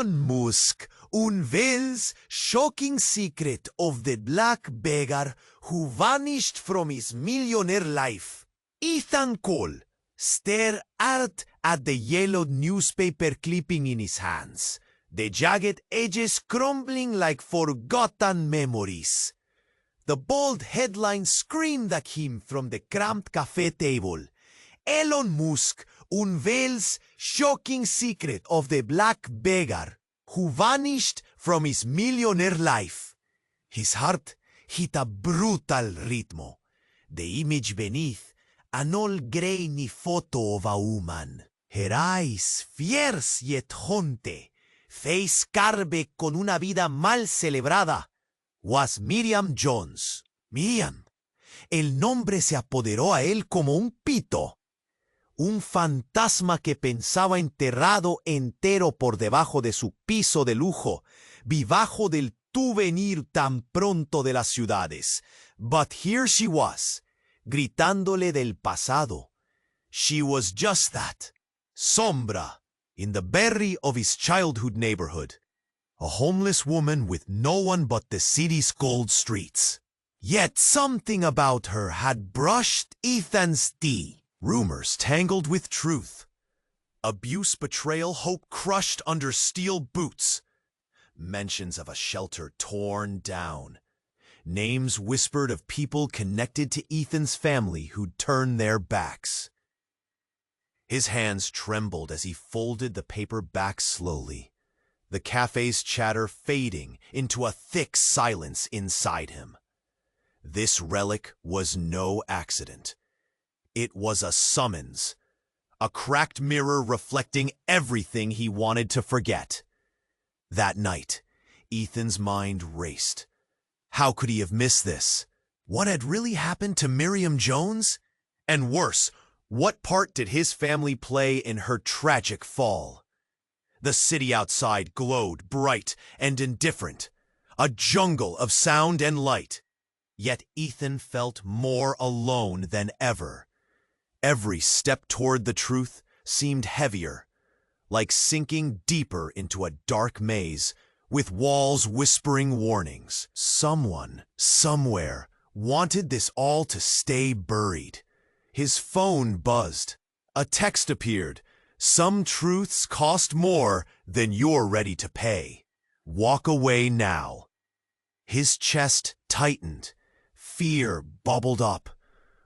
Elon Musk unveils shocking secret of the black beggar who vanished from his millionaire life. Ethan Cole stared at the yellowed newspaper clipping in his hands, the jagged edges crumbling like forgotten memories. The bold headline screamed at him from the cramped cafe table. Elon Musk unveils shocking secret of the black beggar who vanished from his millionaire life. His heart hit a brutal rhythm. The image beneath, an old grainy photo of a woman. Her eyes fierce yet haunted, face carved con una vida mal celebrada, was Miriam Jones. Miriam. El nombre se apoderó a él como un pito. Un fantasma que pensaba enterrado entero por debajo de su piso de lujo, vivajo del tú venir tan pronto de las ciudades. But here she was, gritándole del pasado. She was just that, sombra, in the berry of his childhood neighborhood. A homeless woman with no one but the city's cold streets. Yet something about her had brushed Ethan's teeth. Rumors tangled with truth. Abuse, betrayal, hope crushed under steel boots. Mentions of a shelter torn down. Names whispered of people connected to Ethan's family who'd turned their backs. His hands trembled as he folded the paper back slowly, the cafe's chatter fading into a thick silence inside him. This relic was no accident. It was a summons, a cracked mirror reflecting everything he wanted to forget. That night, Ethan's mind raced. How could he have missed this? What had really happened to Miriam Jones? And worse, what part did his family play in her tragic fall? The city outside glowed bright and indifferent, a jungle of sound and light. Yet Ethan felt more alone than ever. Every step toward the truth seemed heavier, like sinking deeper into a dark maze, with walls whispering warnings. Someone, somewhere, wanted this all to stay buried. His phone buzzed. A text appeared. Some truths cost more than you're ready to pay. Walk away now. His chest tightened. Fear bubbled up.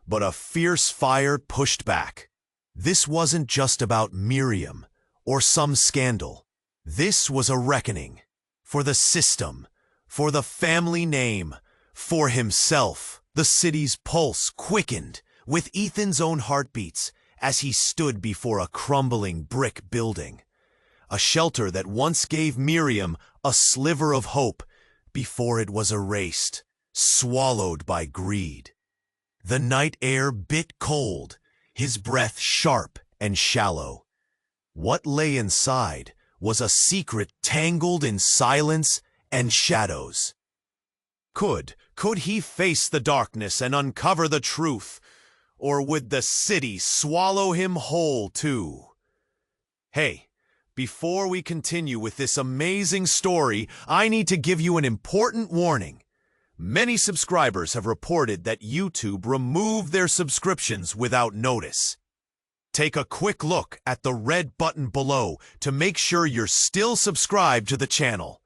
But a fierce fire pushed back. This wasn't just about Miriam or some scandal. This was a reckoning. For the system, for the family name, for himself. The city's pulse quickened with Ethan's own heartbeats as he stood before a crumbling brick building. A shelter that once gave Miriam a sliver of hope before it was erased, swallowed by greed. The night air bit cold, his breath sharp and shallow. What lay inside was a secret tangled in silence and shadows. Could he face the darkness and uncover the truth? Or would the city swallow him whole too? Hey, before we continue with this amazing story, I need to give you an important warning. Many subscribers have reported that YouTube removed their subscriptions without notice. Take a quick look at the red button below to make sure you're still subscribed to the channel.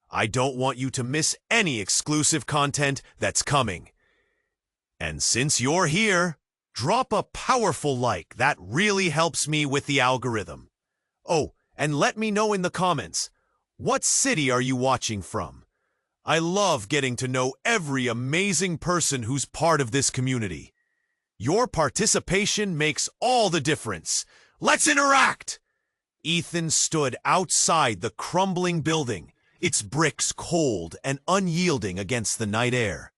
I don't want you to miss any exclusive content that's coming. And since you're here, drop a powerful like. That really helps me with the algorithm. Oh, and let me know in the comments, what city are you watching from? I love getting to know every amazing person who's part of this community. Your participation makes all the difference. Let's interact! Ethan stood outside the crumbling building, its bricks cold and unyielding against the night air.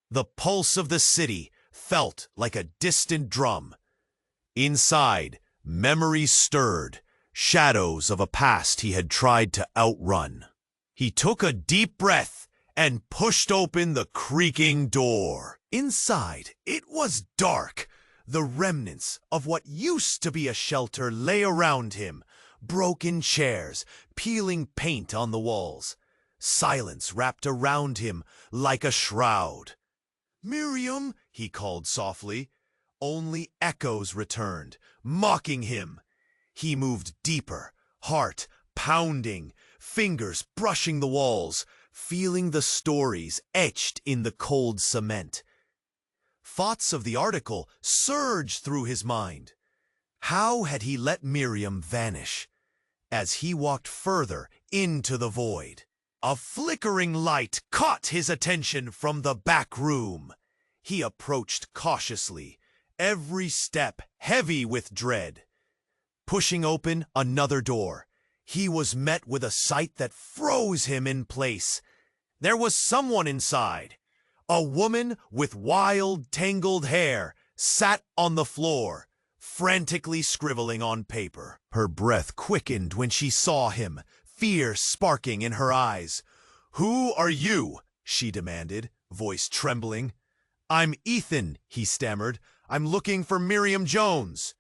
The pulse of the city felt like a distant drum. Inside, memories stirred, shadows of a past he had tried to outrun. He took a deep breath and pushed open the creaking door. Inside, it was dark. The remnants of what used to be a shelter lay around him, broken chairs, peeling paint on the walls. Silence wrapped around him like a shroud. "Miriam," he called softly. Only echoes returned, mocking him. He moved deeper, heart pounding, fingers brushing the walls, feeling the stories etched in the cold cement. Thoughts of the article surged through his mind. How had he let Miriam vanish? As he walked further into the void, a flickering light caught his attention from the back room. He approached cautiously, every step heavy with dread. Pushing open another door, he was met with a sight that froze him in place. There was someone inside. A woman with wild, tangled hair sat on the floor, frantically scribbling on paper. Her breath quickened when she saw him, fear sparking in her eyes. "Who are you?" she demanded, voice trembling. "I'm Ethan," he stammered. "I'm looking for Miriam Jones."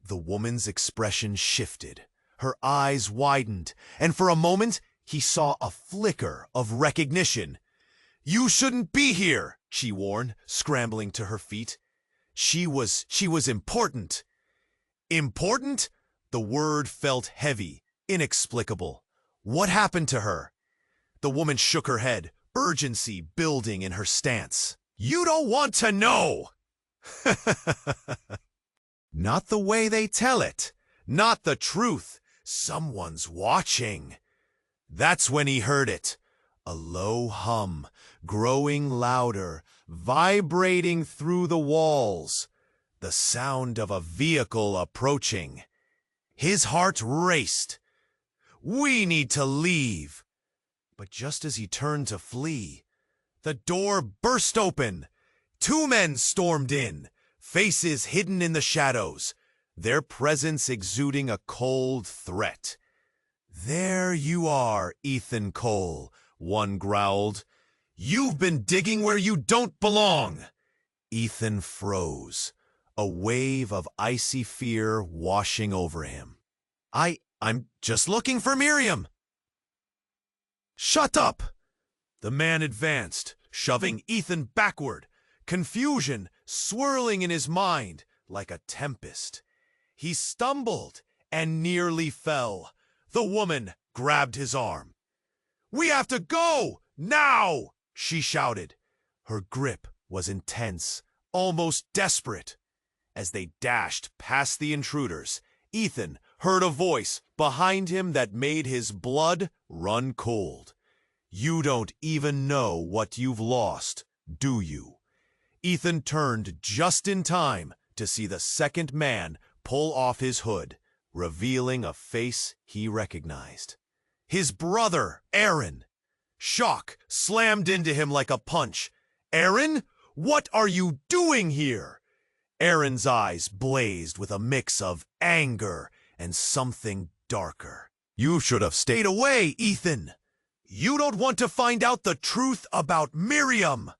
The woman's expression shifted. Her eyes widened, and for a moment he saw a flicker of recognition. "You shouldn't be here," she warned, scrambling to her feet. She was important. Important? The word felt heavy, inexplicable. What happened to her? The woman shook her head, urgency building in her stance. "You don't want to know!" "Not the way they tell it. Not the truth. Someone's watching." That's when he heard it. A low hum, growing louder, vibrating through the walls. The sound of a vehicle approaching. His heart raced. "We need to leave." But just as he turned to flee, the door burst open. Two men stormed in, faces hidden in the shadows, their presence exuding a cold threat. "There you are, Ethan Cole," one growled. "You've been digging where you don't belong." Ethan froze, a wave of icy fear washing over him. I'm just looking for Miriam." "Shut up!" The man advanced, shoving Ethan backward, confusion swirling in his mind like a tempest. He stumbled and nearly fell. The woman grabbed his arm. "We have to go, now!" she shouted. Her grip was intense, almost desperate. As they dashed past the intruders, Ethan heard a voice behind him that made his blood run cold. "You don't even know what you've lost, do you?" Ethan turned just in time to see the second man pull off his hood, revealing a face he recognized. His brother, Aaron. Shock slammed into him like a punch. "Aaron, what are you doing here?" Aaron's eyes blazed with a mix of anger and something darker. "You should have stayed away, Ethan. You don't want to find out the truth about Miriam."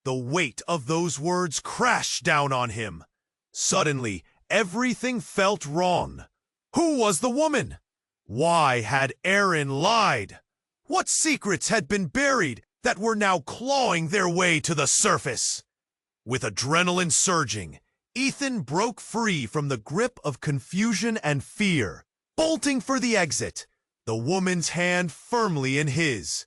The weight of those words crashed down on him. Suddenly, everything felt wrong. Who was the woman? Why had Aaron lied? What secrets had been buried that were now clawing their way to the surface? With adrenaline surging, Ethan broke free from the grip of confusion and fear, bolting for the exit, the woman's hand firmly in his.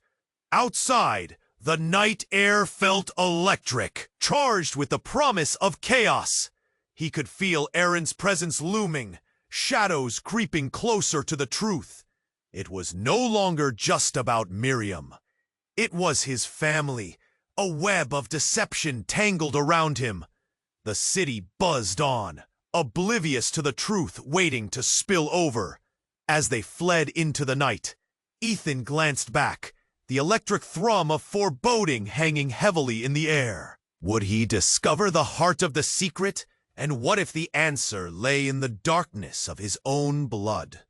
Outside, the night air felt electric, charged with the promise of chaos. He could feel Aaron's presence looming, shadows creeping closer to the truth. It was no longer just about Miriam. It was his family, a web of deception tangled around him. The city buzzed on, oblivious to the truth waiting to spill over. As they fled into the night, Ethan glanced back, the electric thrum of foreboding hanging heavily in the air. Would he discover the heart of the secret? And what if the answer lay in the darkness of his own blood?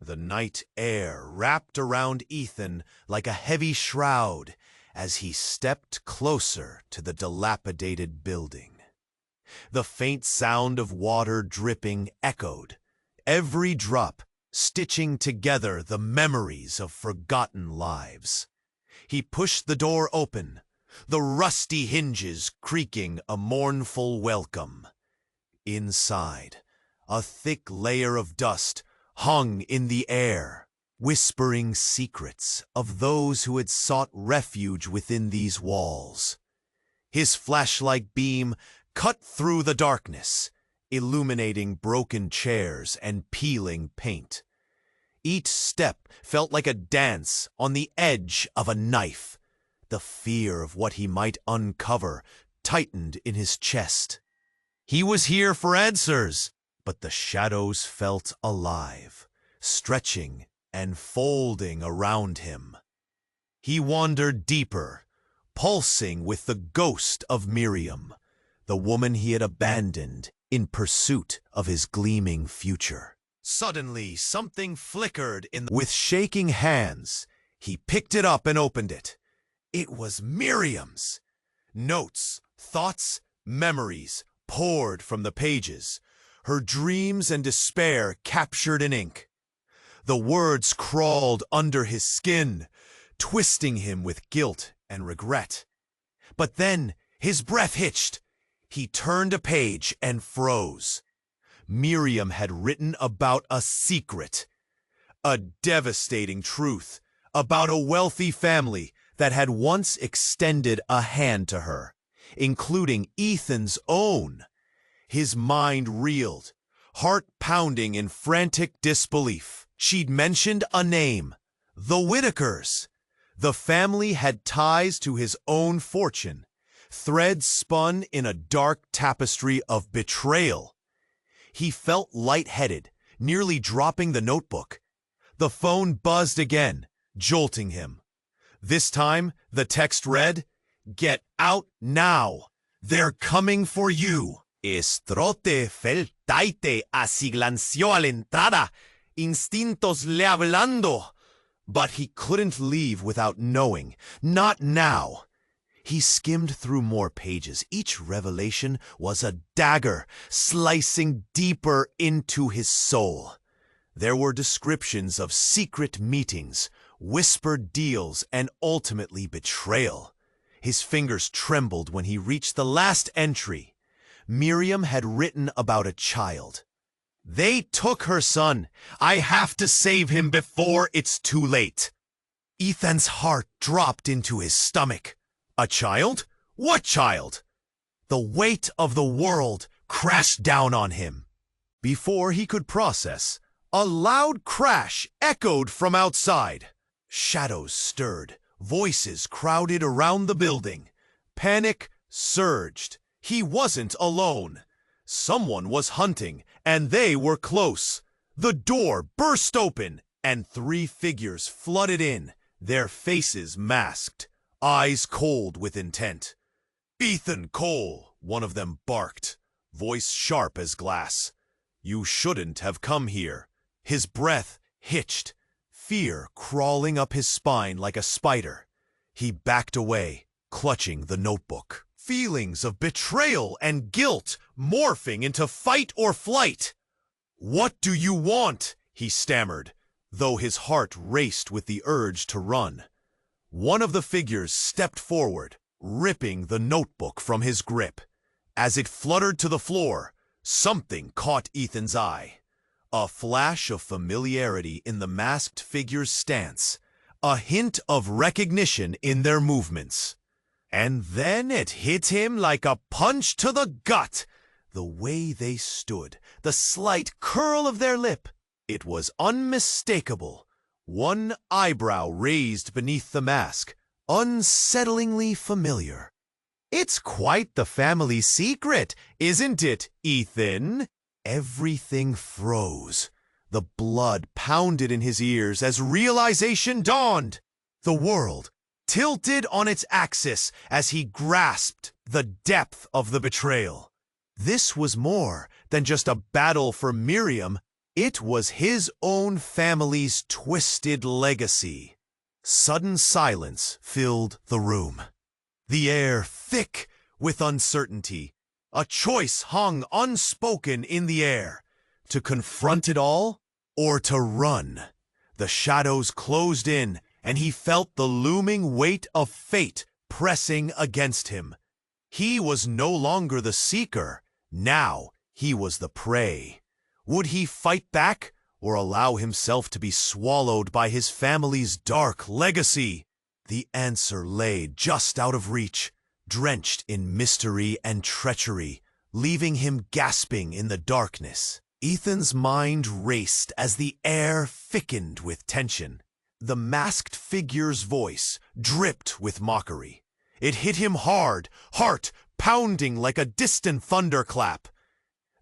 The night air wrapped around Ethan like a heavy shroud as he stepped closer to the dilapidated building. The faint sound of water dripping echoed, every drop stitching together the memories of forgotten lives. He pushed the door open, the rusty hinges creaking a mournful welcome. Inside, a thick layer of dust hung in the air, whispering secrets of those who had sought refuge within these walls. His flashlight beam cut through the darkness, illuminating broken chairs and peeling paint. Each step felt like a dance on the edge of a knife. The fear of what he might uncover tightened in his chest. He was here for answers, but the shadows felt alive, stretching and folding around him. He wandered deeper, pulsing with the ghost of Miriam, the woman he had abandoned in pursuit of his gleaming future. Suddenly, something flickered with shaking hands. He picked it up and opened it. It was Miriam's. Notes, thoughts, memories poured from the pages, her dreams and despair captured in ink. The words crawled under his skin, twisting him with guilt and regret. But then his breath hitched. He turned a page and froze. Miriam had written about a secret, a devastating truth about a wealthy family that had once extended a hand to her, including Ethan's own. His mind reeled, heart pounding in frantic disbelief. She'd mentioned a name, the Whitakers. The family had ties to his own fortune, threads spun in a dark tapestry of betrayal. He felt lightheaded, nearly dropping the notebook. The phone buzzed again, jolting him. This time, the text read, "Get out now. They're coming for you." Estrote feltaite asiglanció a la entrada, instintos le hablando. But he couldn't leave without knowing. Not now. He skimmed through more pages. Each revelation was a dagger, slicing deeper into his soul. There were descriptions of secret meetings, whispered deals, and ultimately betrayal. His fingers trembled when he reached the last entry. Miriam had written about a child. "They took her son. I have to save him before it's too late." Ethan's heart dropped into his stomach. A child? What child? The weight of the world crashed down on him. Before he could process, a loud crash echoed from outside. Shadows stirred, voices crowded around the building. Panic surged. He wasn't alone. Someone was hunting, and they were close. The door burst open, and 3 figures flooded in, their faces masked, eyes cold with intent. "Ethan Cole," one of them barked, voice sharp as glass. "You shouldn't have come here." His breath hitched, fear crawling up his spine like a spider. He backed away, clutching the notebook. Feelings of betrayal and guilt morphing into fight or flight. "What do you want?" he stammered, though his heart raced with the urge to run. One of the figures stepped forward, ripping the notebook from his grip. As it fluttered to the floor, something caught Ethan's eye. A flash of familiarity in the masked figure's stance, a hint of recognition in their movements. And then it hit him like a punch to the gut. The way they stood, the slight curl of their lip, it was unmistakable. One eyebrow raised beneath the mask, unsettlingly familiar. "It's quite the family secret, isn't it, Ethan?" Everything froze. The blood pounded in his ears as realization dawned. The world tilted on its axis as he grasped the depth of the betrayal. This was more than just a battle for Miriam. It was his own family's twisted legacy. Sudden silence filled the room, the air thick with uncertainty. A choice hung unspoken in the air: to confront it all or to run. The shadows closed in, and he felt the looming weight of fate pressing against him. He was no longer the seeker. Now he was the prey. Would he fight back, or allow himself to be swallowed by his family's dark legacy? The answer lay just out of reach, drenched in mystery and treachery, leaving him gasping in the darkness. Ethan's mind raced as the air thickened with tension. The masked figure's voice dripped with mockery. It hit him hard, heart pounding like a distant thunderclap.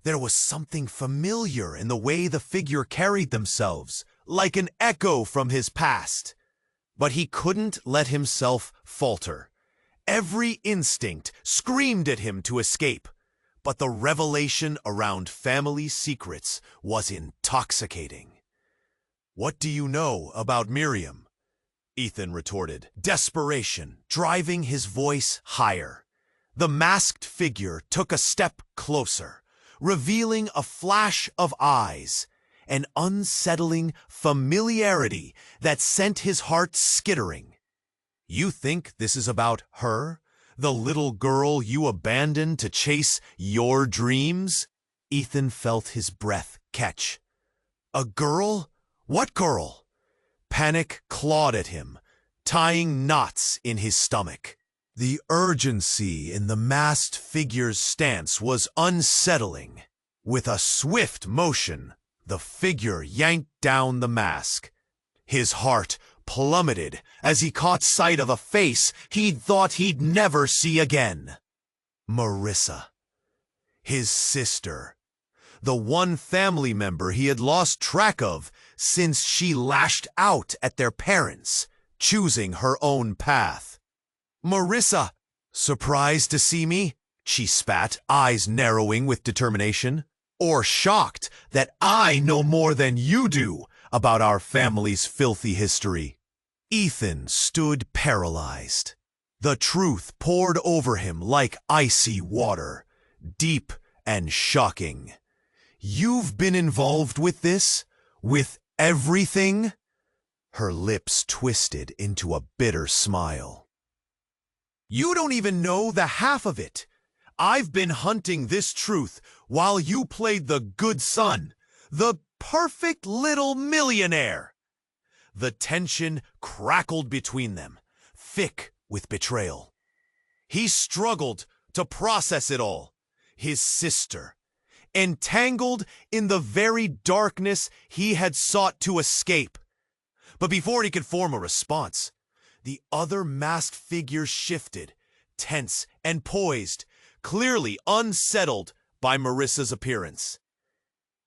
There was something familiar in the way the figure carried themselves, like an echo from his past. But he couldn't let himself falter. Every instinct screamed at him to escape. But the revelation around family secrets was intoxicating. "What do you know about Miriam?" Ethan retorted, desperation driving his voice higher. The masked figure took a step closer, revealing a flash of eyes, an unsettling familiarity that sent his heart skittering. "You think this is about her? The little girl you abandoned to chase your dreams?" Ethan felt his breath catch. "A girl? What girl?" Panic clawed at him, tying knots in his stomach. The urgency in the masked figure's stance was unsettling. With a swift motion, the figure yanked down the mask. His heart plummeted as he caught sight of a face he'd thought he'd never see again. Marissa. His sister. The one family member he had lost track of since she lashed out at their parents, choosing her own path. "Marissa, surprised to see me?" she spat, eyes narrowing with determination. "Or shocked that I know more than you do about our family's filthy history?" Ethan stood paralyzed. The truth poured over him like icy water, deep and shocking. "You've been involved with this? With everything?" Her lips twisted into a bitter smile. "You don't even know the half of it. I've been hunting this truth while you played the good son, the perfect little millionaire." The tension crackled between them, thick with betrayal. He struggled to process it all. His sister, entangled in the very darkness he had sought to escape. But before he could form a response, the other masked figure shifted, tense and poised, clearly unsettled by Marissa's appearance.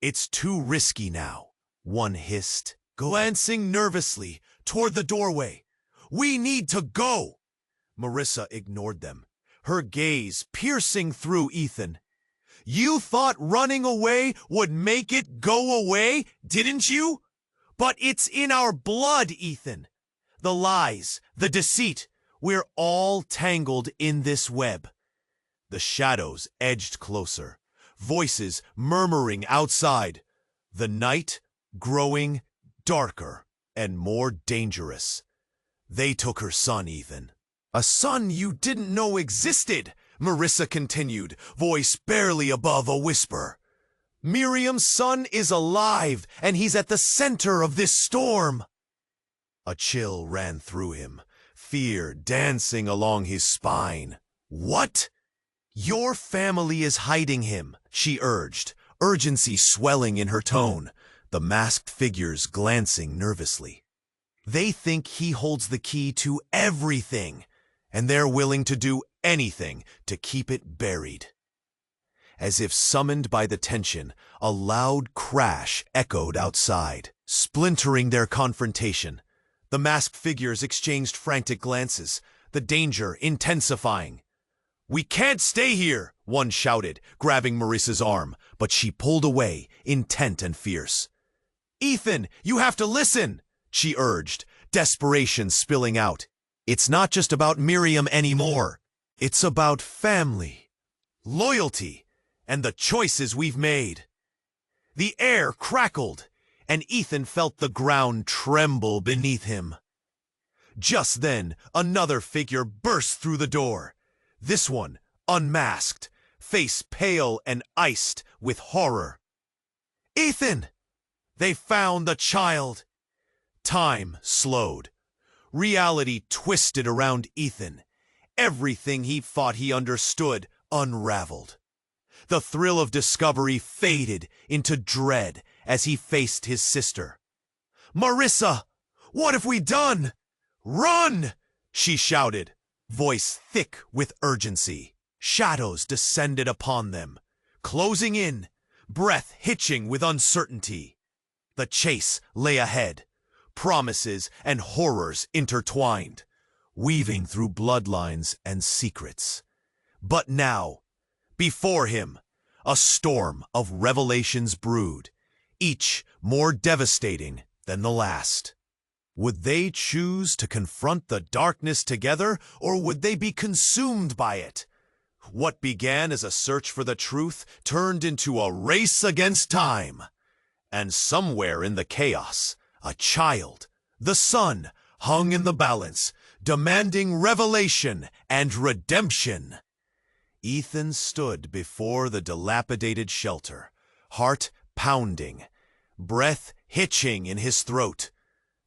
"It's too risky now," one hissed, glancing nervously toward the doorway. "We need to go." Marissa ignored them, her gaze piercing through Ethan. "You thought running away would make it go away, didn't you? But it's in our blood, Ethan. The lies, the deceit, we're all tangled in this web." The shadows edged closer, voices murmuring outside, the night growing darker and more dangerous. "They took her son, Ethan." "A son you didn't know existed," Marissa continued, voice barely above a whisper. "Miriam's son is alive, and he's at the center of this storm." A chill ran through him, fear dancing along his spine. "What?" "Your family is hiding him," she urged, urgency swelling in her tone, the masked figures glancing nervously. "They think he holds the key to everything, and they're willing to do anything to keep it buried." As if summoned by the tension, a loud crash echoed outside, splintering their confrontation. The masked figures exchanged frantic glances, the danger intensifying. "We can't stay here," one shouted, grabbing Marissa's arm, but she pulled away, intent and fierce. "Ethan, you have to listen," she urged, desperation spilling out. "It's not just about Miriam anymore. It's about family, loyalty, and the choices we've made." The air crackled, and Ethan felt the ground tremble beneath him. Just then, another figure burst through the door. This one, unmasked, face pale and iced with horror. "Ethan!" They found the child. Time slowed. Reality twisted around Ethan. Everything he thought he understood unraveled. The thrill of discovery faded into dread as he faced his sister. "Marissa, what have we done? Run!" she shouted, voice thick with urgency. Shadows descended upon them, closing in, breath hitching with uncertainty. The chase lay ahead, promises and horrors intertwined, weaving through bloodlines and secrets. But now, before him, a storm of revelations brewed, each more devastating than the last. Would they choose to confront the darkness together, or would they be consumed by it? What began as a search for the truth turned into a race against time. And somewhere in the chaos, a child, the sun, hung in the balance, demanding revelation and redemption. Ethan stood before the dilapidated shelter, heart pounding, breath hitching in his throat.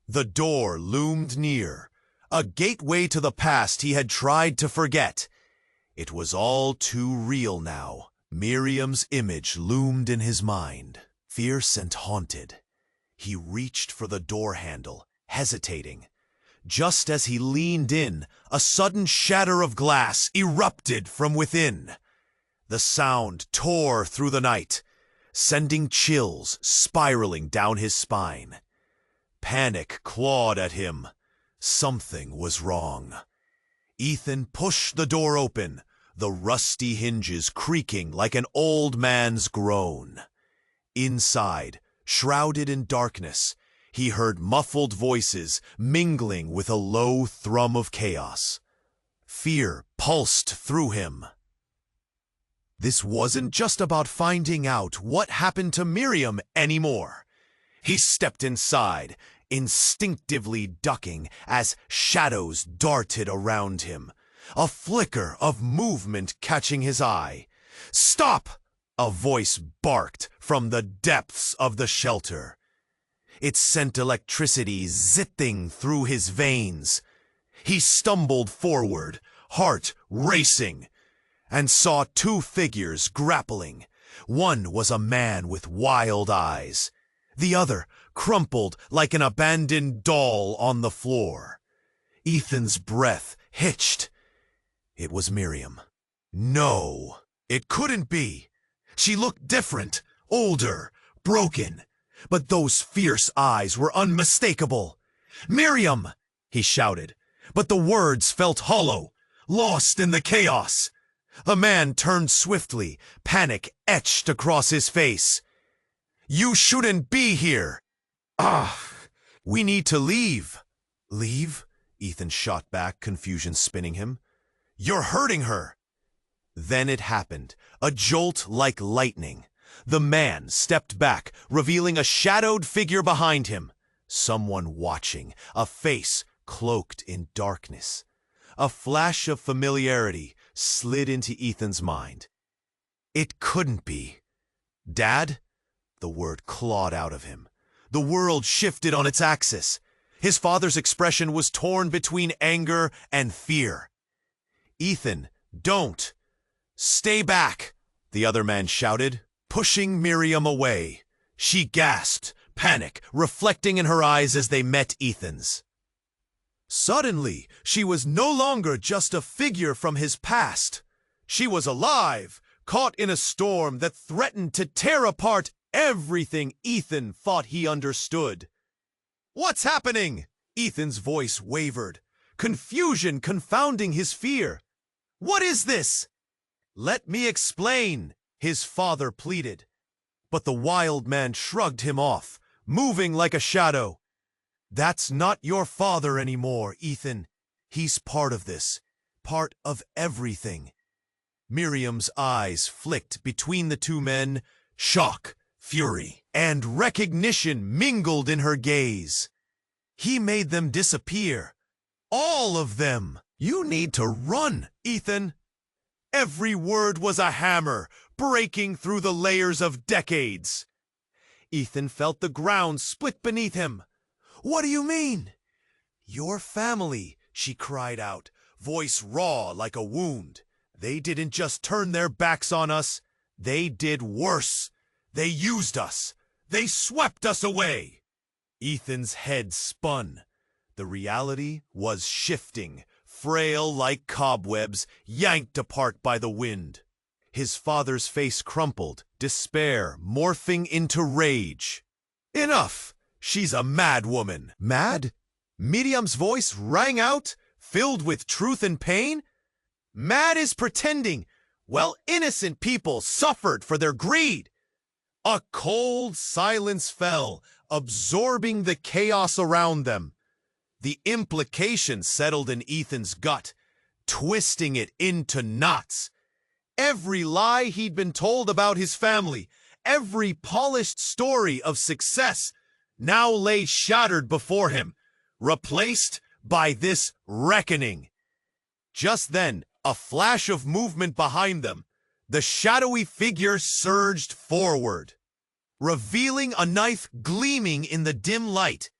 The door loomed near, a gateway to the past he had tried to forget. It was all too real now. Miriam's image loomed in his mind, fierce and haunted. He reached for the door handle, hesitating. Just as he leaned in, a sudden shatter of glass erupted from within. The sound tore through the night, sending chills spiraling down his spine. Panic clawed at him. Something was wrong. Ethan pushed the door open, the rusty hinges creaking like an old man's groan. Inside, shrouded in darkness, he heard muffled voices mingling with a low thrum of chaos. Fear pulsed through him. This wasn't just about finding out what happened to Miriam anymore. He stepped inside, instinctively ducking as shadows darted around him, a flicker of movement catching his eye. "Stop!" a voice barked from the depths of the shelter. It sent electricity zipping through his veins. He stumbled forward, heart racing, and saw two figures grappling. One was a man with wild eyes, the other crumpled like an abandoned doll on the floor. Ethan's breath hitched. It was Miriam. No, it couldn't be. She looked different, older, broken, but those fierce eyes were unmistakable. "Miriam!" he shouted, but the words felt hollow, lost in the chaos. The man turned swiftly, panic etched across his face. "You shouldn't be here." We need to leave." "Leave?" Ethan shot back, confusion spinning him. "You're hurting her." Then it happened, a jolt like lightning. The man stepped back, revealing a shadowed figure behind him. Someone watching, a face cloaked in darkness. A flash of familiarity slid into Ethan's mind. It couldn't be. "Dad?" The word clawed out of him. The world shifted on its axis. His father's expression was torn between anger and fear. "Ethan, don't! Stay back!" the other man shouted, pushing Miriam away. She gasped, panic reflecting in her eyes as they met Ethan's. Suddenly, she was no longer just a figure from his past. She was alive, caught in a storm that threatened to tear apart everything Ethan thought he understood. "What's happening?" Ethan's voice wavered, confusion confounding his fear. "What is this?" "Let me explain," his father pleaded. But the wild man shrugged him off, moving like a shadow. "That's not your father anymore, Ethan. He's part of this, part of everything." Miriam's eyes flicked between the two men, shock, fury, and recognition mingled in her gaze. He made them disappear. All of them. You need to run, Ethan. Every word was a hammer, breaking through the layers of decades. Ethan felt the ground split beneath him. What do you mean? Your family, she cried out, voice raw like a wound. They didn't just turn their backs on us. They did worse. They used us. They swept us away. Ethan's head spun. The reality was shifting, frail like cobwebs, yanked apart by the wind. His father's face crumpled, despair morphing into rage. Enough! She's a mad woman. Mad? Miriam's voice rang out, filled with truth and pain. Mad is pretending, while innocent people suffered for their greed. A cold silence fell, absorbing the chaos around them. The implications settled in Ethan's gut, twisting it into knots. Every lie he'd been told about his family, every polished story of success, now lay shattered before him, replaced by this reckoning. Just then, a flash of movement behind them. The shadowy figure surged forward, revealing a knife gleaming in the dim light.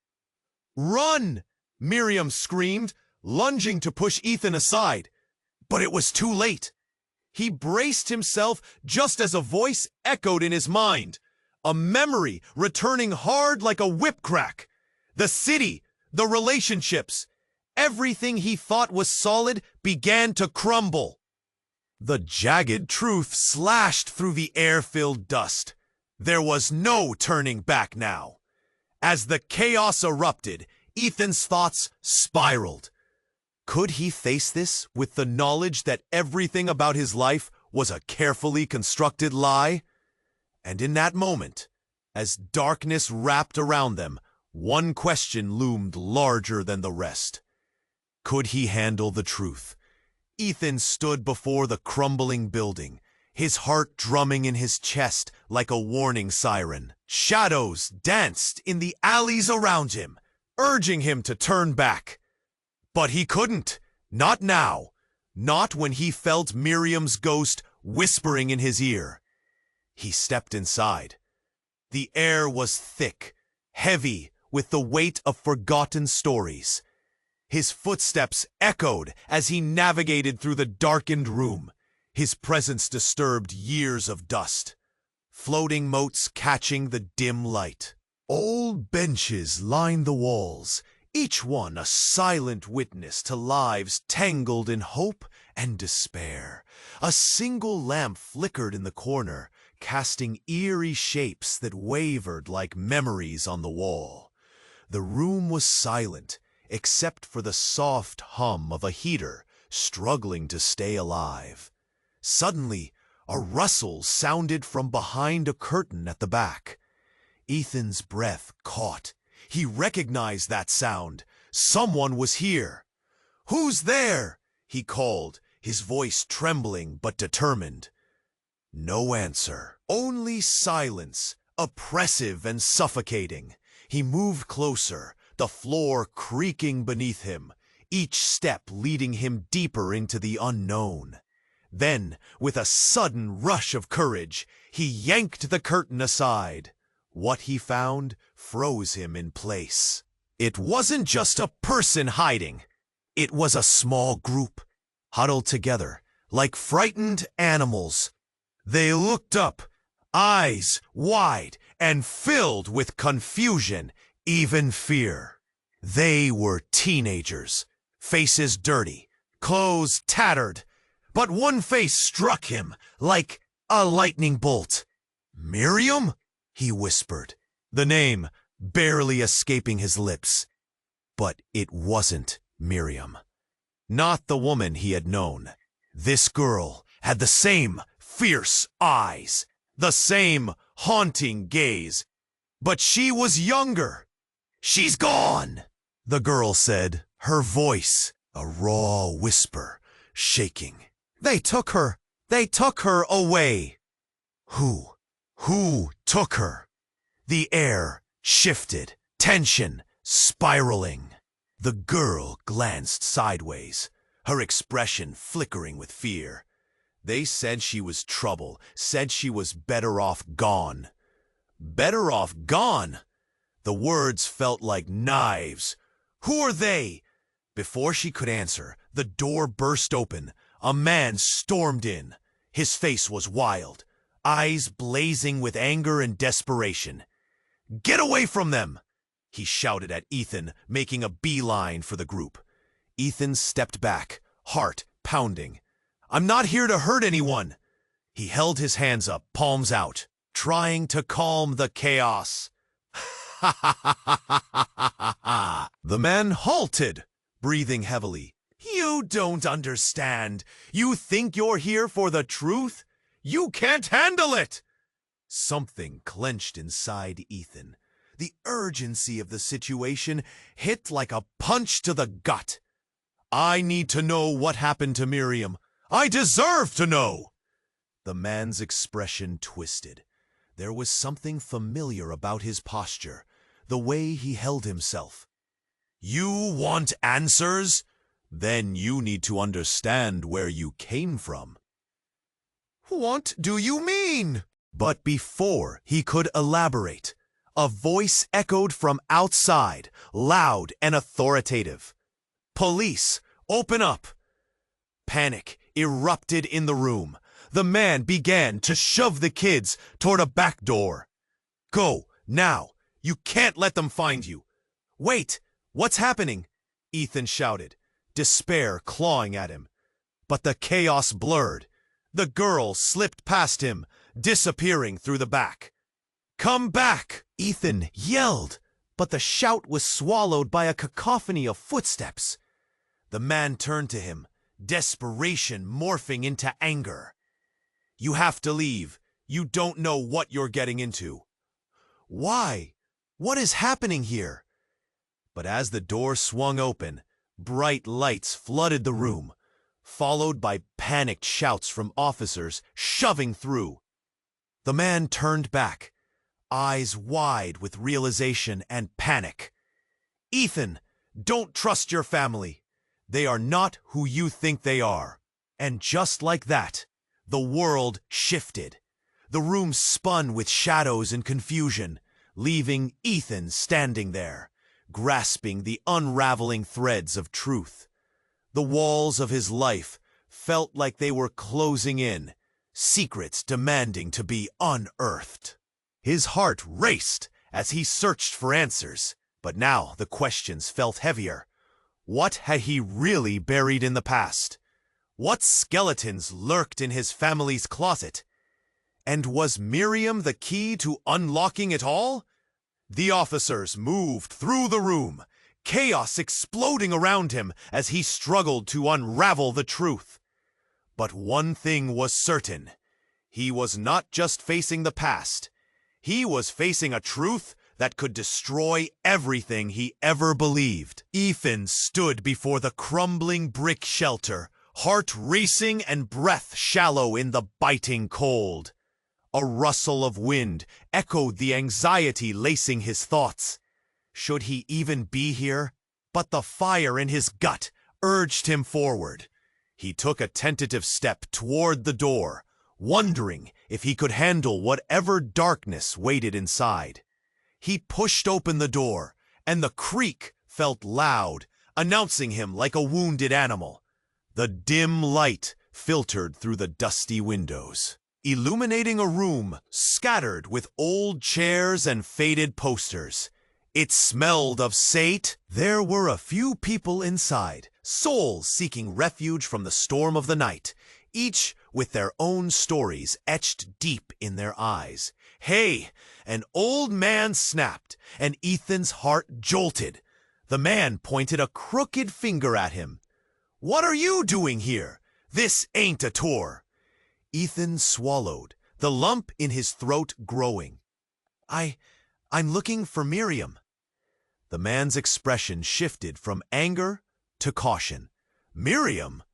"Run!" Miriam screamed, lunging to push Ethan aside. But it was too late. He braced himself just as a voice echoed in his mind, a memory returning hard like a whip crack. The city, the relationships, everything he thought was solid began to crumble. The jagged truth slashed through the air-filled dust. There was no turning back now. As the chaos erupted, Ethan's thoughts spiraled. Could he face this with the knowledge that everything about his life was a carefully constructed lie? And in that moment, as darkness wrapped around them, one question loomed larger than the rest. Could he handle the truth? Ethan stood before the crumbling building, his heart drumming in his chest like a warning siren. Shadows danced in the alleys around him, urging him to turn back. But he couldn't. Not now. Not when he felt Miriam's ghost whispering in his ear. He stepped inside. The air was thick, heavy with the weight of forgotten stories. His footsteps echoed as he navigated through the darkened room. His presence disturbed years of dust, floating motes catching the dim light. Old benches lined the walls, each one a silent witness to lives tangled in hope and despair. A single lamp flickered in the corner, casting eerie shapes that wavered like memories on the wall. The room was silent, except for the soft hum of a heater struggling to stay alive. Suddenly, a rustle sounded from behind a curtain at the back. Ethan's breath caught. He recognized that sound. Someone was here. "Who's there?" he called, his voice trembling but determined. No answer, only silence, oppressive and suffocating. He moved closer, the floor creaking beneath him, each step leading him deeper into the unknown. Then, with a sudden rush of courage, he yanked the curtain aside. What he found froze him in place. It wasn't just a person hiding. It was a small group, huddled together, like frightened animals. They looked up, eyes wide and filled with confusion, even fear. They were teenagers, faces dirty, clothes tattered, but one face struck him like a lightning bolt. "Miriam?" he whispered, the name barely escaping his lips. But it wasn't Miriam. Not the woman he had known. This girl had the same fierce eyes, the same haunting gaze, but she was younger. "She's gone," the girl said, her voice a raw whisper, shaking. They took her away." Who Who took her? The air shifted, tension spiraling. The girl glanced sideways, her expression flickering with fear. They said she was trouble, said she was better off gone. Better off gone? The words felt like knives. Who are they? Before she could answer, the door burst open. A man stormed in. His face was wild, eyes blazing with anger and desperation. "Get away from them!" he shouted at Ethan, making a beeline for the group. Ethan stepped back, heart pounding. "I'm not here to hurt anyone." He held his hands up, palms out, trying to calm the chaos. Ha ha ha ha ha ha ha! The man halted, breathing heavily. "You don't understand. You think you're here for the truth? You can't handle it!" Something clenched inside Ethan. The urgency of the situation hit like a punch to the gut. "I need to know what happened to Miriam. I deserve to know!" The man's expression twisted. There was something familiar about his posture, the way he held himself. "You want answers? Then you need to understand where you came from." "What do you mean?" But before he could elaborate, a voice echoed from outside, loud and authoritative. "Police, open up!" Panic erupted in the room. The man began to shove the kids toward a back door. "Go, now! You can't let them find you!" "Wait! What's happening?" Ethan shouted, despair clawing at him. But the chaos blurred. The girl slipped past him, disappearing through the back. "Come back!" Ethan yelled, but the shout was swallowed by a cacophony of footsteps. The man turned to him, desperation morphing into anger. "You have to leave. You don't know what you're getting into." "Why? What is happening here?" But as the door swung open, bright lights flooded the room, followed by panicked shouts from officers shoving through. The man turned back, eyes wide with realization and panic. "Ethan, don't trust your family. They are not who you think they are." And just like that, the world shifted. The room spun with shadows and confusion, leaving Ethan standing there, grasping the unraveling threads of truth. The walls of his life felt like they were closing in, secrets demanding to be unearthed. His heart raced as he searched for answers, but now the questions felt heavier. What had he really buried in the past? What skeletons lurked in his family's closet? And was Miriam the key to unlocking it all? The officers moved through the room, chaos exploding around him as he struggled to unravel the truth. But one thing was certain. He was not just facing the past. He was facing a truth that could destroy everything he ever believed. Ethan stood before the crumbling brick shelter, heart racing and breath shallow in the biting cold. A rustle of wind echoed the anxiety lacing his thoughts. Should he even be here? But the fire in his gut urged him forward. He took a tentative step toward the door, wondering if he could handle whatever darkness waited inside. He pushed open the door, and the creak felt loud, announcing him like a wounded animal. The dim light filtered through the dusty windows, illuminating a room scattered with old chairs and faded posters. It smelled of sate. There were a few people inside, souls seeking refuge from the storm of the night, each with their own stories etched deep in their eyes. "Hey!" An old man snapped, and Ethan's heart jolted. The man pointed a crooked finger at him. "What are you doing here? This ain't a tour." Ethan swallowed, the lump in his throat growing. I'm looking for Miriam." The man's expression shifted from anger to caution. "Miriam?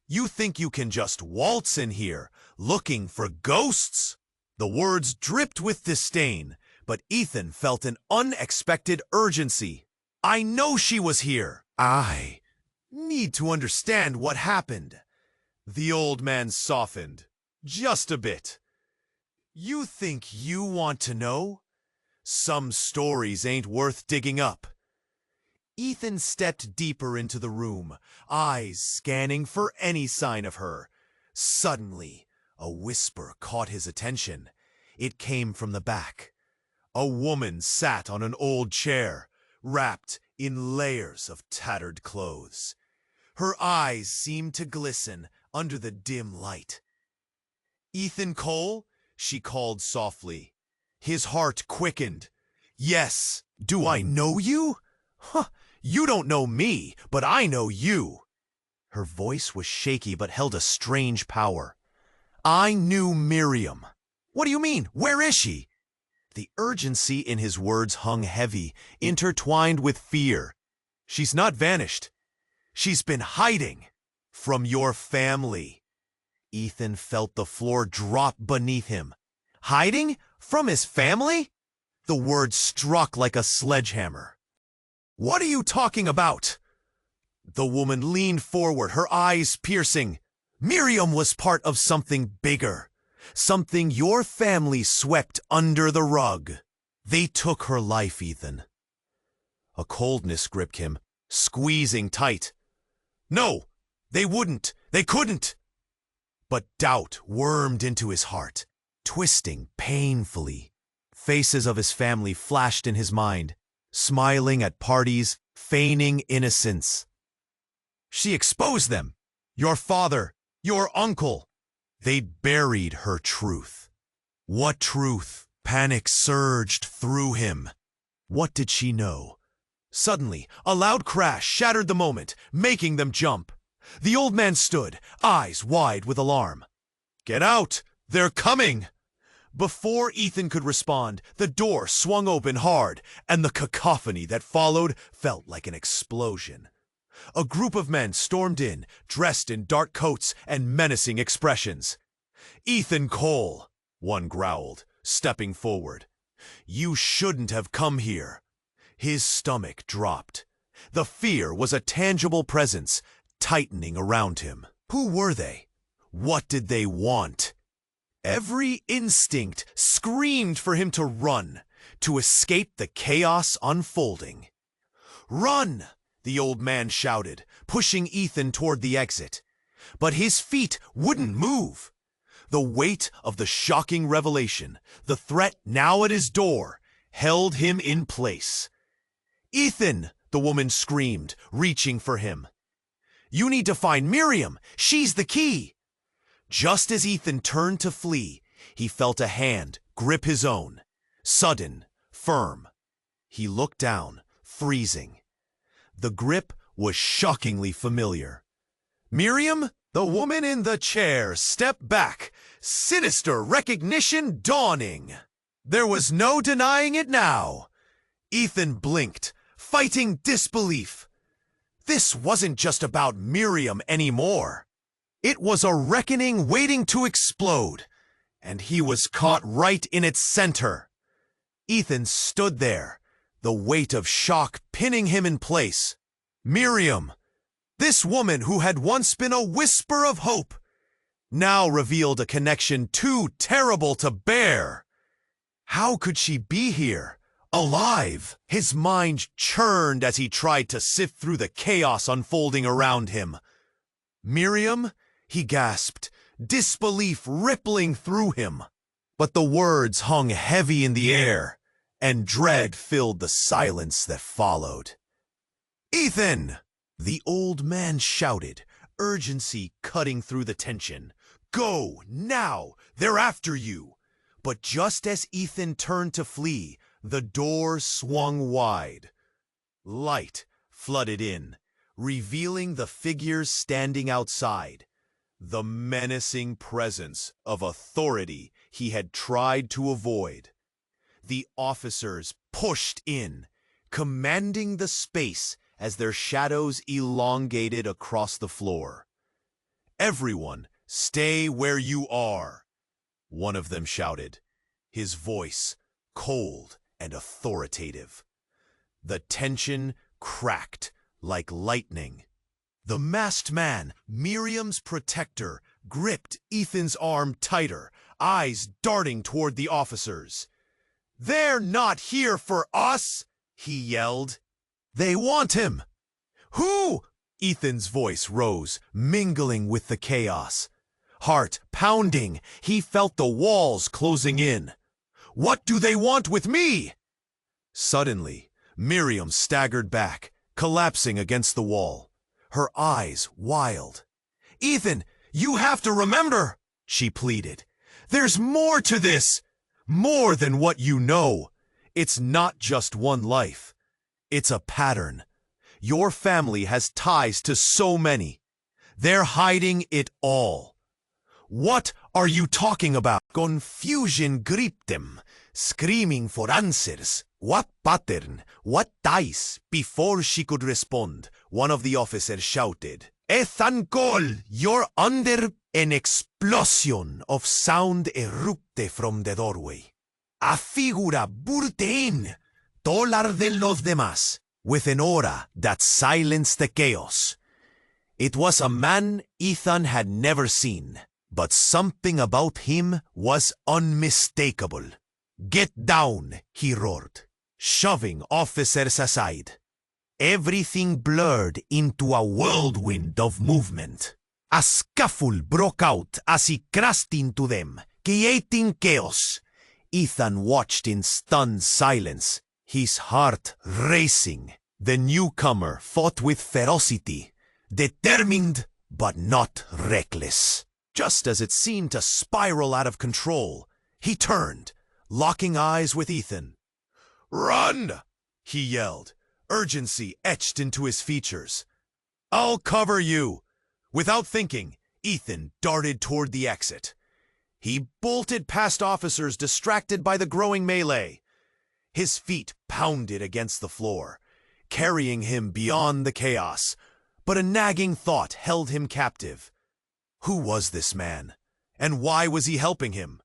You think you can just waltz in here, looking for ghosts?" The words dripped with disdain, but Ethan felt an unexpected urgency. I know she was here. I need to understand what happened. The old man softened, just a bit. You think you want to know? Some stories ain't worth digging up. Ethan stepped deeper into the room, eyes scanning for any sign of her. Suddenly, a whisper caught his attention. It came from the back. A woman sat on an old chair, wrapped in layers of tattered clothes. Her eyes seemed to glisten under the dim light. "Ethan Cole?" she called softly. His heart quickened. "Yes. Do I know you? Huh, you don't know me, but I know you." Her voice was shaky but held a strange power. "I knew Miriam." "What do you mean? Where is she?" The urgency in his words hung heavy, intertwined with fear. "She's not vanished. She's been hiding from your family." Ethan felt the floor drop beneath him. Hiding from his family? The word struck like a sledgehammer. "What are you talking about?" The woman leaned forward, her eyes piercing. "Miriam was part of something bigger. Something your family swept under the rug. They took her life, Ethan." A coldness gripped him, squeezing tight. "No, they wouldn't. They couldn't." But doubt wormed into his heart, twisting painfully. Faces of his family flashed in his mind, smiling at parties, feigning innocence. "She exposed them. Your father, your uncle. They buried her truth." What truth? Panic surged through him. What did she know? Suddenly, a loud crash shattered the moment, making them jump. The old man stood, eyes wide with alarm. "Get out! They're coming!" Before Ethan could respond, the door swung open hard, and the cacophony that followed felt like an explosion. A group of men stormed in, dressed in dark coats and menacing expressions. "Ethan Cole," one growled, stepping forward. "You shouldn't have come here." His stomach dropped. The fear was a tangible presence, tightening around him. Who were they? What did they want? Every instinct screamed for him to run, to escape the chaos unfolding. "Run!" the old man shouted, pushing Ethan toward the exit. But his feet wouldn't move. The weight of the shocking revelation, the threat now at his door, held him in place. "Ethan!" the woman screamed, reaching for him. "You need to find Miriam. She's the key." Just as Ethan turned to flee, he felt a hand grip his own. Sudden, firm. He looked down, freezing. The grip was shockingly familiar. Miriam, the woman in the chair, stepped back, sinister recognition dawning. There was no denying it now. Ethan blinked, fighting disbelief. This wasn't just about Miriam anymore. It was a reckoning waiting to explode, and he was caught right in its center. Ethan stood there, the weight of shock pinning him in place. Miriam, this woman who had once been a whisper of hope, now revealed a connection too terrible to bear. How could she be here, alive? His mind churned as he tried to sift through the chaos unfolding around him. "Miriam?" he gasped, disbelief rippling through him. But the words hung heavy in the air, and dread filled the silence that followed. "Ethan!" the old man shouted, urgency cutting through the tension. "Go, now! They're after you!" But just as Ethan turned to flee, the door swung wide. Light flooded in, revealing the figures standing outside. The menacing presence of authority he had tried to avoid. The officers pushed in, commanding the space as their shadows elongated across the floor. "Everyone, stay where you are," one of them shouted. his voice cold and authoritative. The tension cracked like lightning. The masked man, Miriam's protector, gripped Ethan's arm tighter, eyes darting toward the officers. "They're not here for us!" he yelled. "They want him!" "Who?" Ethan's voice rose, mingling with the chaos. Heart pounding, he felt the walls closing in. "What do they want with me?" Suddenly, Miriam staggered back, collapsing against the wall, her eyes wild. "Ethan, you have to remember," she pleaded. "There's more to this, more than what you know. It's not just one life. It's a pattern. Your family has ties to so many. They're hiding it all." "What are you talking about?" Confusion gripped them, screaming for answers. "What pattern? What ties?" Before she could respond, one of the officers shouted, "Ethan Cole, you're under." An explosion of sound erupted from the doorway. A figura burst in, taller than los demás, with an aura that silenced the chaos. It was a man Ethan had never seen, but something about him was unmistakable. "Get down," he roared, shoving officers aside. Everything blurred into a whirlwind of movement. A scuffle broke out as he crashed into them, creating chaos. Ethan watched in stunned silence, his heart racing. The newcomer fought with ferocity, determined but not reckless. Just as it seemed to spiral out of control, he turned, locking eyes with Ethan. "Run!" he yelled, urgency etched into his features. "I'll cover you." Without thinking, Ethan darted toward the exit. He bolted past officers distracted by the growing melee. His feet pounded against the floor, carrying him beyond the chaos, but a nagging thought held him captive. Who was this man, and why was he helping him?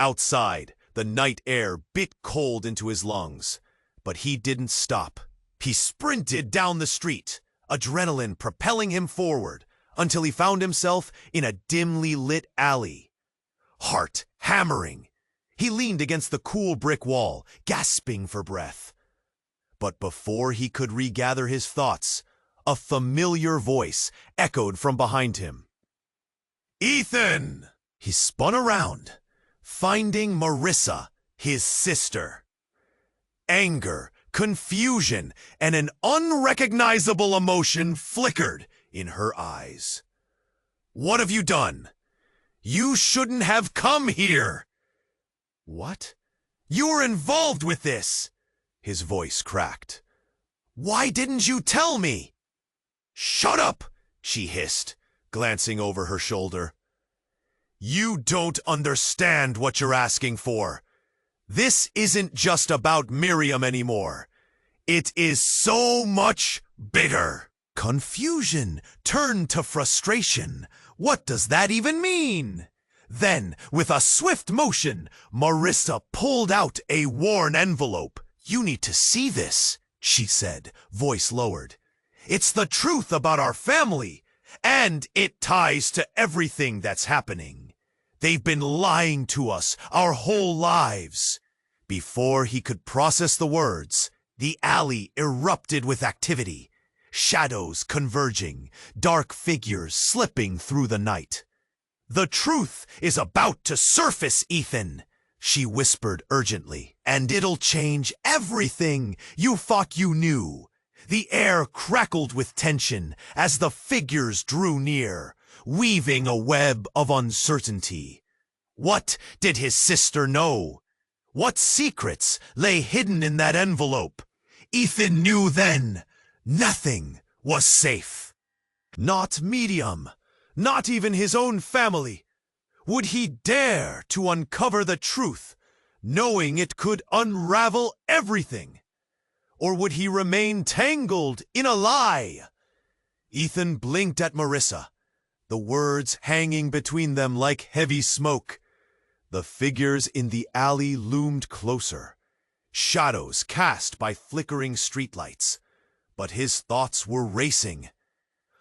Outside, the night air bit cold into his lungs, but he didn't stop. He sprinted down the street, adrenaline propelling him forward, until he found himself in a dimly lit alley. Heart hammering, he leaned against the cool brick wall, gasping for breath. But before he could regather his thoughts, a familiar voice echoed from behind him. "Ethan!" He spun around, finding Marissa, his sister. Anger, confusion, and an unrecognizable emotion flickered in her eyes. "What have you done? You shouldn't have come here!" "What? You were involved with this!" His voice cracked. "Why didn't you tell me?" "Shut up!" she hissed, glancing over her shoulder. "You don't understand what you're asking for. This isn't just about Miriam anymore. It is so much bigger." Confusion turned to frustration. What does that even mean? Then, with a swift motion, Marissa pulled out a worn envelope. "You need to see this," she said, voice lowered. "It's the truth about our family, and it ties to everything that's happening. They've been lying to us our whole lives." Before he could process the words, the alley erupted with activity. Shadows converging, dark figures slipping through the night. "The truth is about to surface, Ethan," she whispered urgently, "and it'll change everything you thought you knew." The air crackled with tension as the figures drew near, weaving a web of uncertainty. What did his sister know? What secrets lay hidden in that envelope? Ethan knew then. Nothing was safe. Not Medium, not even his own family. Would he dare to uncover the truth, knowing it could unravel everything? Or would he remain tangled in a lie? Ethan blinked at Marissa, the words hanging between them like heavy smoke. The figures in the alley loomed closer, shadows cast by flickering streetlights. But his thoughts were racing.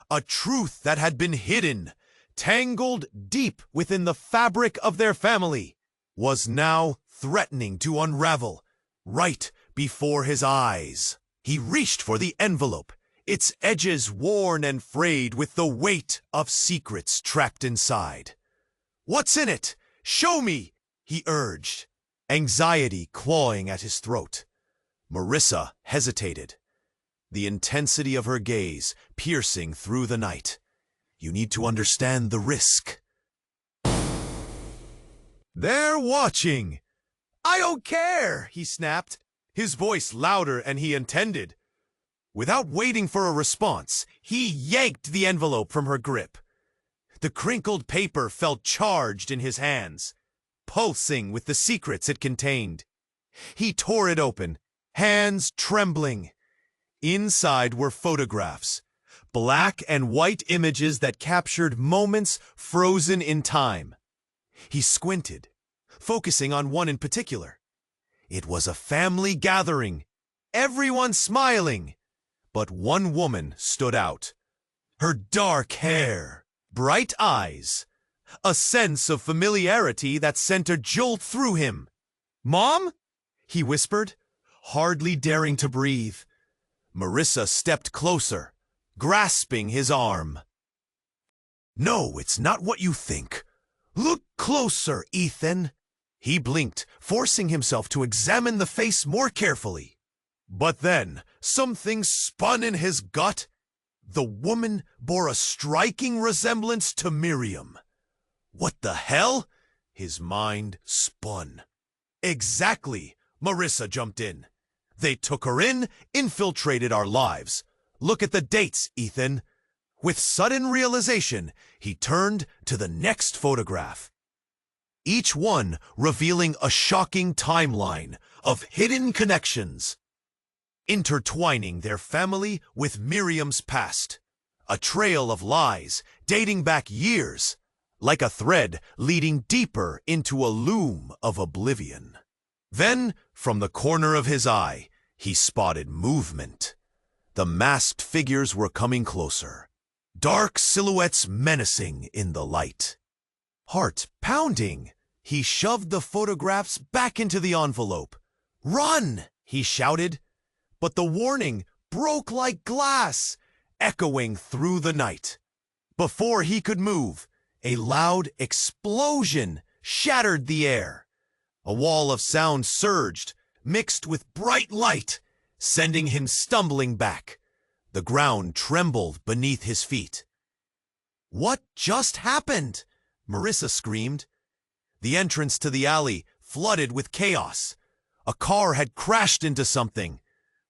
A truth that had been hidden, tangled deep within the fabric of their family, was now threatening to unravel right before his eyes. He reached for the envelope, its edges worn and frayed with the weight of secrets trapped inside. "What's in it? Show me!" he urged, anxiety clawing at his throat. Marissa hesitated, the intensity of her gaze piercing through the night. "You need to understand the risk." "They're watching!" "I don't care!" he snapped, his voice louder than he intended. Without waiting for a response, he yanked the envelope from her grip. The crinkled paper felt charged in his hands, pulsing with the secrets it contained. He tore it open, hands trembling. Inside were photographs, black and white images that captured moments frozen in time. He squinted, focusing on one in particular. It was a family gathering, everyone smiling. But one woman stood out. Her dark hair, bright eyes, a sense of familiarity that sent a jolt through him. "Mom?" he whispered, hardly daring to breathe. Marissa stepped closer, grasping his arm. "No, it's not what you think. Look closer, Ethan." He blinked, forcing himself to examine the face more carefully. But then, something spun in his gut. The woman bore a striking resemblance to Miriam. What the hell? His mind spun. Exactly, Marissa jumped in. They took her in, infiltrated our lives. Look at the dates, Ethan. With sudden realization, he turned to the next photograph. Each one revealing a shocking timeline of hidden connections, intertwining their family with Miriam's past. A trail of lies dating back years, like a thread leading deeper into a loom of oblivion. Then, from the corner of his eye, he spotted movement. The masked figures were coming closer, dark silhouettes menacing in the light. Heart pounding, he shoved the photographs back into the envelope. "Run!" he shouted. But the warning broke like glass, echoing through the night. Before he could move, a loud explosion shattered the air. A wall of sound surged, mixed with bright light, sending him stumbling back. The ground trembled beneath his feet. "What just happened?" Marissa screamed. The entrance to the alley flooded with chaos. A car had crashed into something.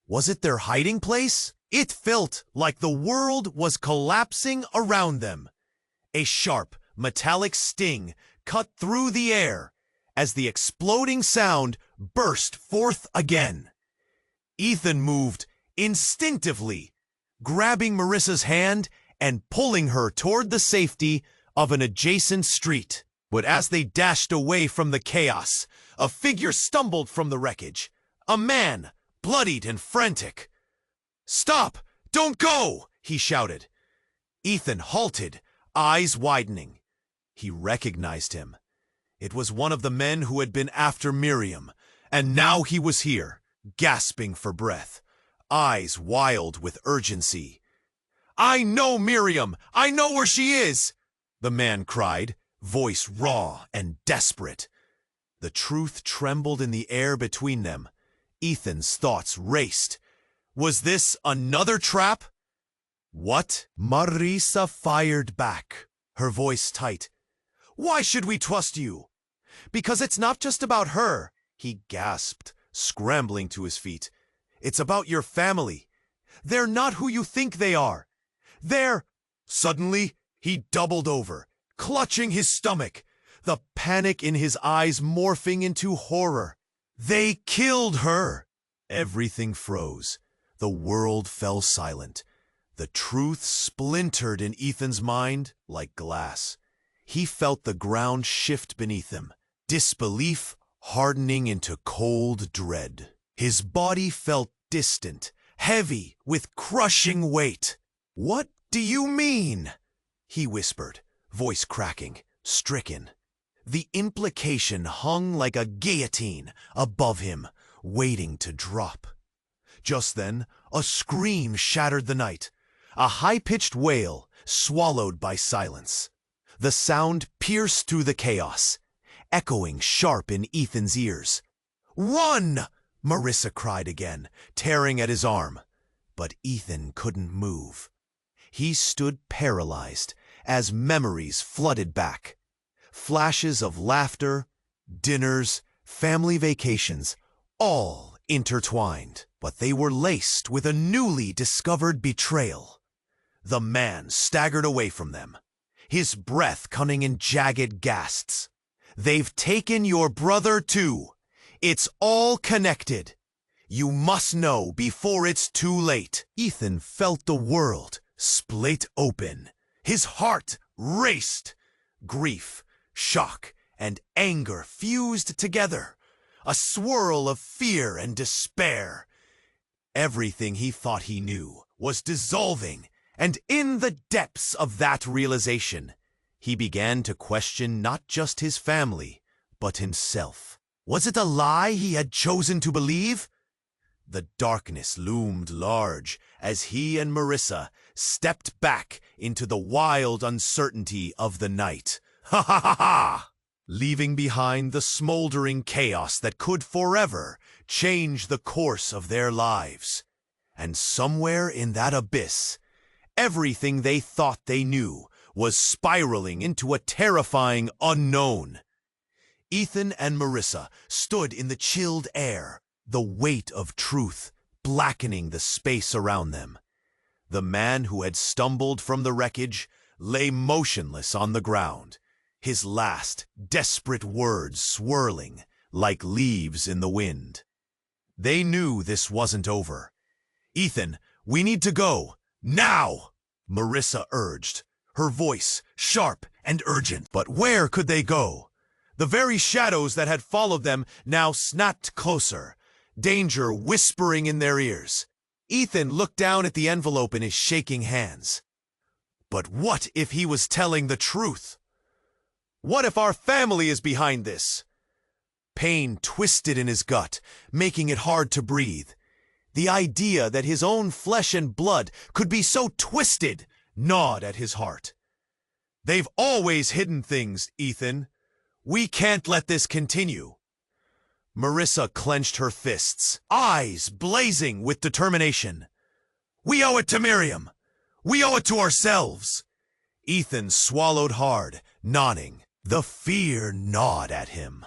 Was it their hiding place? It felt like the world was collapsing around them. A sharp, metallic sting cut through the air as the exploding sound burst forth again. Ethan moved instinctively, grabbing Marissa's hand and pulling her toward the safety of an adjacent street. But as they dashed away from the chaos, a figure stumbled from the wreckage. A man, bloodied and frantic. "Stop! Don't go!" he shouted. Ethan halted, eyes widening. He recognized him. It was one of the men who had been after Miriam, and now he was here, gasping for breath, eyes wild with urgency. "I know Miriam! I know where she is!" the man cried, voice raw and desperate. The truth trembled in the air between them. Ethan's thoughts raced. Was this another trap? "What?" Marissa fired back, her voice tight. "Why should we trust you?" "Because it's not just about her," he gasped, scrambling to his feet. "It's about your family. They're not who you think they are. They're—" Suddenly, he doubled over, clutching his stomach, the panic in his eyes morphing into horror. "They killed her!" Everything froze. The world fell silent. The truth splintered in Ethan's mind like glass. He felt the ground shift beneath him, disbelief hardening into cold dread. His body felt distant, heavy with crushing weight. "What do you mean?" he whispered, voice cracking, stricken. The implication hung like a guillotine above him, waiting to drop. Just then, a scream shattered the night, a high-pitched wail swallowed by silence. The sound pierced through the chaos, echoing sharp in Ethan's ears. "Run!" Marissa cried again, tearing at his arm. But Ethan couldn't move. He stood paralyzed as memories flooded back. Flashes of laughter, dinners, family vacations, all intertwined. But they were laced with a newly discovered betrayal. The man staggered away from them, his breath coming in jagged gasps. "They've taken your brother too. It's all connected. You must know before it's too late." Ethan felt the world split open. His heart raced. Grief, shock, and anger fused together. A swirl of fear and despair. Everything he thought he knew was dissolving, and in the depths of that realization, he began to question not just his family, but himself. Was it a lie he had chosen to believe? The darkness loomed large as he and Marissa stepped back into the wild uncertainty of the night. Ha ha ha ha! Leaving behind the smoldering chaos that could forever change the course of their lives. And somewhere in that abyss, everything they thought they knew was spiraling into a terrifying unknown. Ethan and Marissa stood in the chilled air, the weight of truth blackening the space around them. The man who had stumbled from the wreckage lay motionless on the ground, his last desperate words swirling like leaves in the wind. They knew this wasn't over. "Ethan, we need to go, now!" Marissa urged, her voice sharp and urgent. But where could they go? The very shadows that had followed them now snapped closer, danger whispering in their ears. Ethan looked down at the envelope in his shaking hands. But what if he was telling the truth? What if our family is behind this? Pain twisted in his gut, making it hard to breathe. The idea that his own flesh and blood could be so twisted gnawed at his heart. "They've always hidden things, Ethan. We can't let this continue." Marissa clenched her fists, eyes blazing with determination. "We owe it to Miriam. We owe it to ourselves." Ethan swallowed hard, nodding. The fear gnawed at him.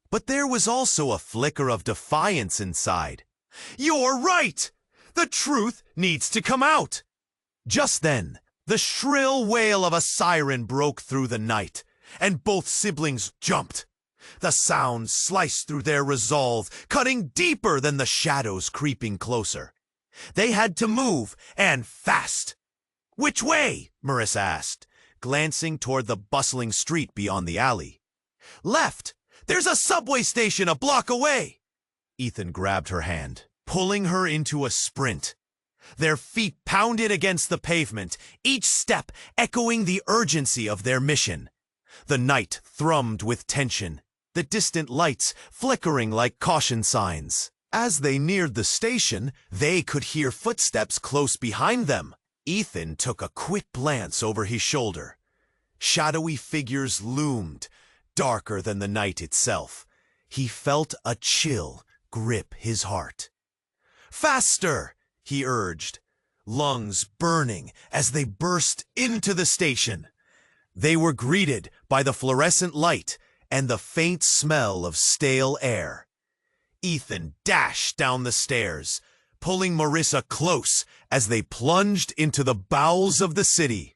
But there was also a flicker of defiance inside. "You're right! The truth needs to come out!" Just then, the shrill wail of a siren broke through the night, and both siblings jumped. The sound sliced through their resolve, cutting deeper than the shadows creeping closer. They had to move, and fast. "Which way?" Marissa asked, glancing toward the bustling street beyond the alley. "Left! There's a subway station a block away!" Ethan grabbed her hand, pulling her into a sprint. Their feet pounded against the pavement, each step echoing the urgency of their mission. The night thrummed with tension, the distant lights flickering like caution signs. As they neared the station, they could hear footsteps close behind them. Ethan took a quick glance over his shoulder. Shadowy figures loomed, darker than the night itself. He felt a chill grip his heart. "Faster!" he urged, lungs burning as they burst into the station. They were greeted by the fluorescent light and the faint smell of stale air. Ethan dashed down the stairs, pulling Marissa close as they plunged into the bowels of the city.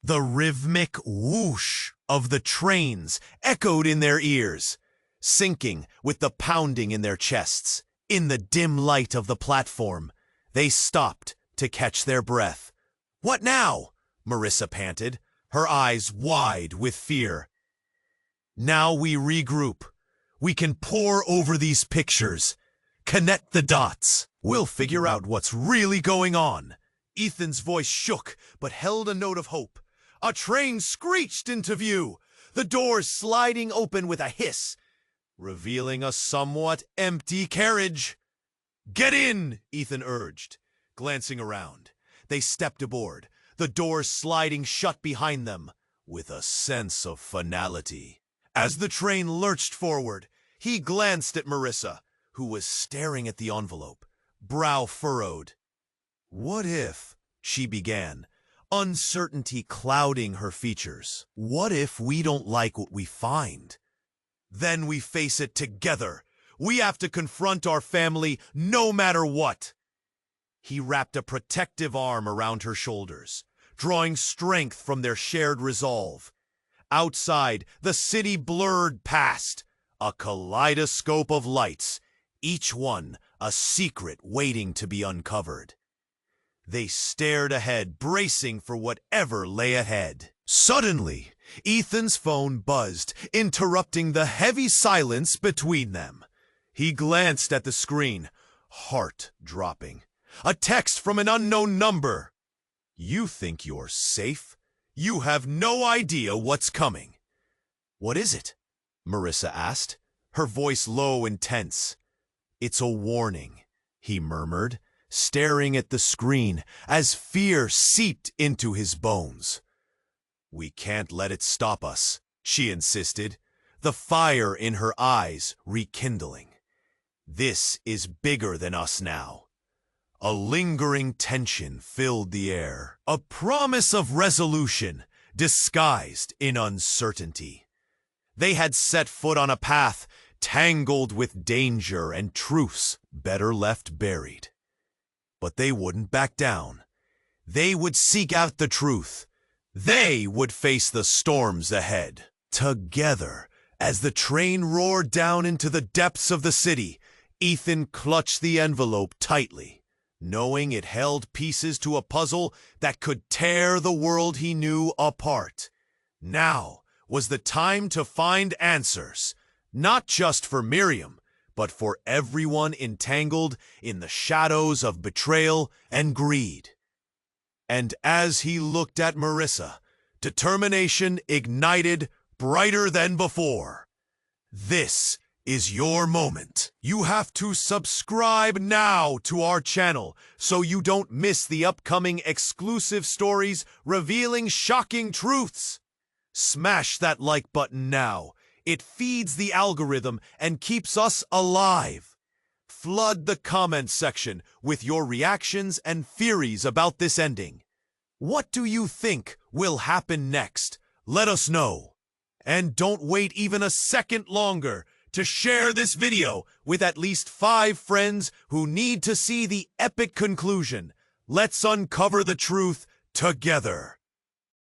The rhythmic whoosh of the trains echoed in their ears, syncing with the pounding in their chests. In the dim light of the platform, they stopped to catch their breath. "What now?" Marissa panted, her eyes wide with fear. "Now we regroup," We can pore over these pictures, connect the dots. We'll figure out what's really going on. Ethan's voice shook, but held a note of hope. A train screeched into view, the doors sliding open with a hiss, revealing a somewhat empty carriage. "Get in," Ethan urged, glancing around. They stepped aboard, the doors sliding shut behind them, with a sense of finality. As the train lurched forward, he glanced at Marissa, who was staring at the envelope, brow furrowed. "What if," she began, uncertainty clouding her features. "What if we don't like what we find? Then we face it together. We have to confront our family no matter what." He wrapped a protective arm around her shoulders, drawing strength from their shared resolve. Outside, the city blurred past, a kaleidoscope of lights, each one a secret waiting to be uncovered. They stared ahead, bracing for whatever lay ahead. Suddenly, Ethan's phone buzzed, interrupting the heavy silence between them. He glanced at the screen, heart dropping. A text from an unknown number. "You think you're safe? You have no idea what's coming." "What is it?" Marissa asked, her voice low and tense. "It's a warning," he murmured, staring at the screen as fear seeped into his bones. "We can't let it stop us," she insisted, the fire in her eyes rekindling. "This is bigger than us now." A lingering tension filled the air, a promise of resolution disguised in uncertainty. They had set foot on a path tangled with danger and truths better left buried. But they wouldn't back down. They would seek out the truth. They would face the storms ahead. Together, as the train roared down into the depths of the city, Ethan clutched the envelope tightly, knowing it held pieces to a puzzle that could tear the world he knew apart. Now was the time to find answers, not just for Miriam, but for everyone entangled in the shadows of betrayal and greed. And as he looked at Marissa, determination ignited brighter than before. This is your moment. You have to subscribe now to our channel so you don't miss the upcoming exclusive stories revealing shocking truths. Smash that like button now. It feeds the algorithm and keeps us alive. Flood the comments section with your reactions and theories about this ending. What do you think will happen next? Let us know. And don't wait even a second longer to share this video with at least 5 friends who need to see the epic conclusion. Let's uncover the truth together.